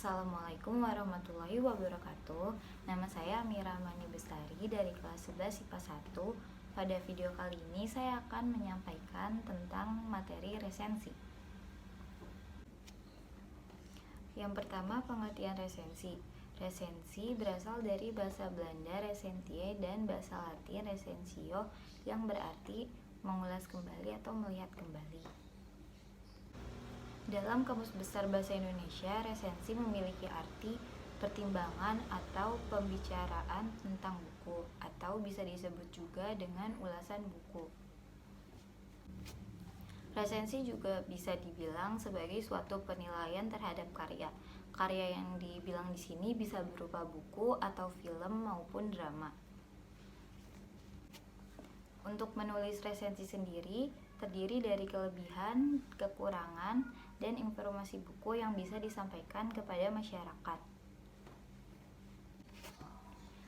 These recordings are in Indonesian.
Assalamualaikum warahmatullahi wabarakatuh. Nama saya Amira Mani Bestari dari kelas 11 IPA 1. Pada video kali ini saya akan menyampaikan tentang materi resensi. Yang pertama, pengertian resensi. Resensi berasal dari bahasa Belanda resentie dan bahasa Latin resensio yang berarti mengulas kembali atau melihat kembali. Dalam Kamus Besar Bahasa Indonesia, resensi memiliki arti pertimbangan atau pembicaraan tentang buku, atau bisa disebut juga dengan ulasan buku. Resensi juga bisa dibilang sebagai suatu penilaian terhadap karya. Karya yang dibilang di sini bisa berupa buku atau film maupun drama. Untuk menulis resensi sendiri terdiri dari kelebihan, kekurangan, dan informasi buku yang bisa disampaikan kepada masyarakat.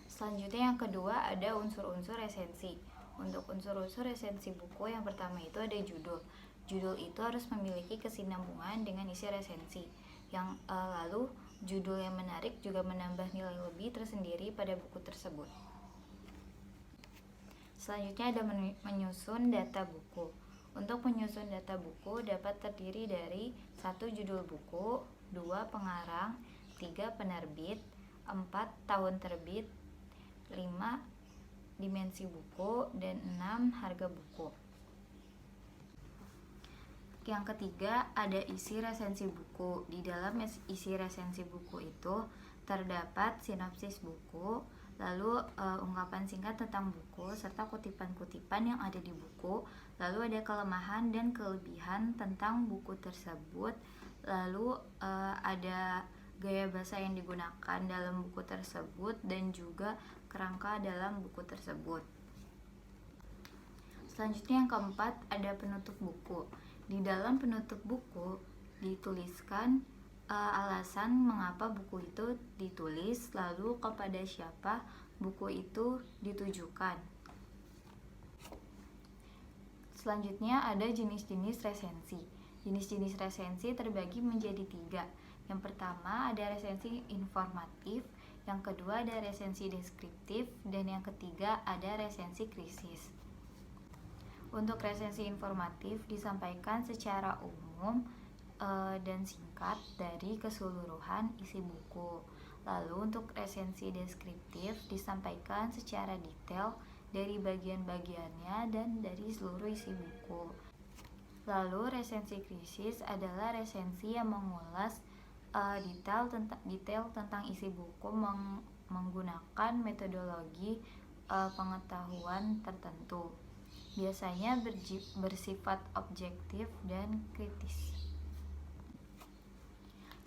Selanjutnya yang kedua ada unsur-unsur resensi. Untuk unsur-unsur resensi buku yang pertama itu ada judul. Judul itu harus memiliki kesinambungan dengan isi resensi. Lalu judul yang menarik juga menambah nilai lebih tersendiri pada buku tersebut. Selanjutnya ada menyusun data buku. Untuk menyusun data buku dapat terdiri dari 1 judul buku, 2 pengarang, 3 penerbit, 4 tahun terbit, 5 dimensi buku, dan 6 harga buku. Yang ketiga ada isi resensi buku. Di dalam isi resensi buku itu terdapat sinopsis buku, lalu ungkapan singkat tentang buku, serta kutipan-kutipan yang ada di buku, lalu ada kelemahan dan kelebihan tentang buku tersebut, lalu ada gaya bahasa yang digunakan dalam buku tersebut, dan juga kerangka dalam buku tersebut. Selanjutnya yang keempat ada penutup buku. Di dalam penutup buku dituliskan alasan mengapa buku itu ditulis, lalu kepada siapa buku itu ditujukan. Selanjutnya ada jenis-jenis resensi. Jenis-jenis resensi terbagi menjadi 3. Yang pertama ada resensi informatif, yang kedua ada resensi deskriptif, dan yang ketiga ada resensi krisis. Untuk resensi informatif disampaikan secara umum dan singkat dari keseluruhan isi buku. Lalu untuk resensi deskriptif disampaikan secara detail dari bagian-bagiannya dan dari seluruh isi buku. Lalu resensi krisis adalah resensi yang mengulas detail tentang isi buku menggunakan metodologi pengetahuan tertentu. Biasanya bersifat objektif dan kritis.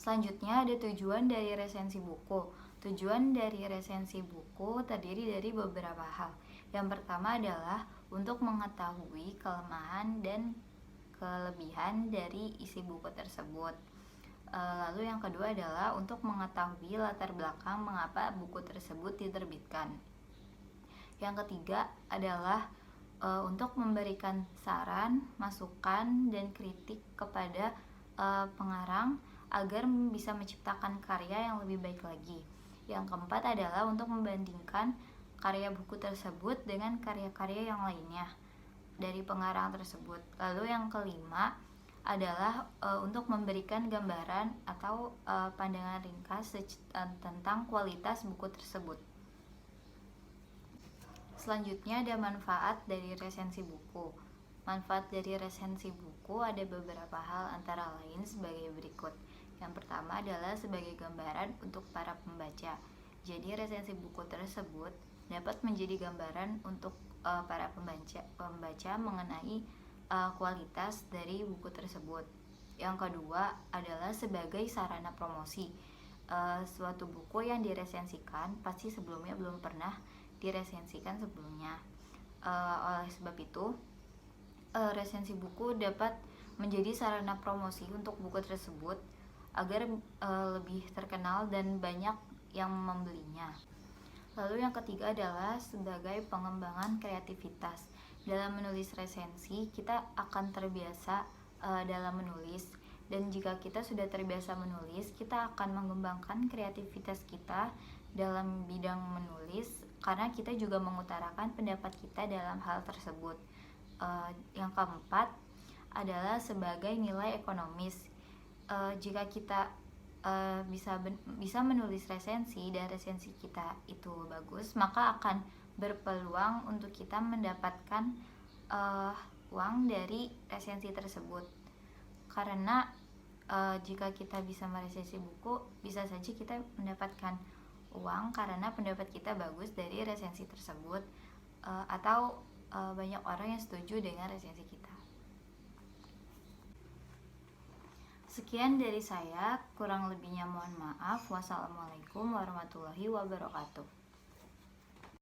Selanjutnya ada tujuan dari resensi buku. Tujuan dari resensi buku terdiri dari beberapa hal. Yang pertama adalah untuk mengetahui kelemahan dan kelebihan dari isi buku tersebut. Lalu yang kedua adalah untuk mengetahui latar belakang mengapa buku tersebut diterbitkan. Yang ketiga adalah untuk memberikan saran, masukan, dan kritik kepada pengarang agar bisa menciptakan karya yang lebih baik lagi. Yang keempat adalah untuk membandingkan karya buku tersebut dengan karya-karya yang lainnya dari pengarang tersebut. Lalu yang kelima adalah untuk memberikan gambaran atau pandangan ringkas tentang kualitas buku tersebut. Selanjutnya ada manfaat dari resensi buku. Manfaat dari resensi buku ada beberapa hal, antara lain sebagai berikut. Yang pertama adalah sebagai gambaran untuk para pembaca. Jadi resensi buku tersebut dapat menjadi gambaran untuk para pembaca mengenai kualitas dari buku tersebut. Yang kedua adalah sebagai sarana promosi. Suatu buku yang diresensikan pasti sebelumnya belum pernah diresensikan sebelumnya. Oleh sebab itu, resensi buku dapat menjadi sarana promosi untuk buku tersebut agar lebih terkenal dan banyak yang membelinya. Lalu yang ketiga adalah sebagai pengembangan kreativitas. Dalam menulis resensi, kita akan terbiasa dalam menulis, Dan jika kita sudah terbiasa menulis, kita akan mengembangkan kreativitas kita dalam bidang menulis karena kita juga mengutarakan pendapat kita dalam hal tersebut. Yang keempat adalah sebagai nilai ekonomis. Jika kita bisa menulis resensi dan resensi kita itu bagus, maka akan berpeluang untuk kita mendapatkan uang dari resensi tersebut. Karena jika kita bisa meresensi buku, bisa saja kita mendapatkan uang karena pendapat kita bagus dari resensi tersebut, atau banyak orang yang setuju dengan resensi kita. Sekian dari saya, kurang lebihnya mohon maaf. Wassalamualaikum warahmatullahi wabarakatuh.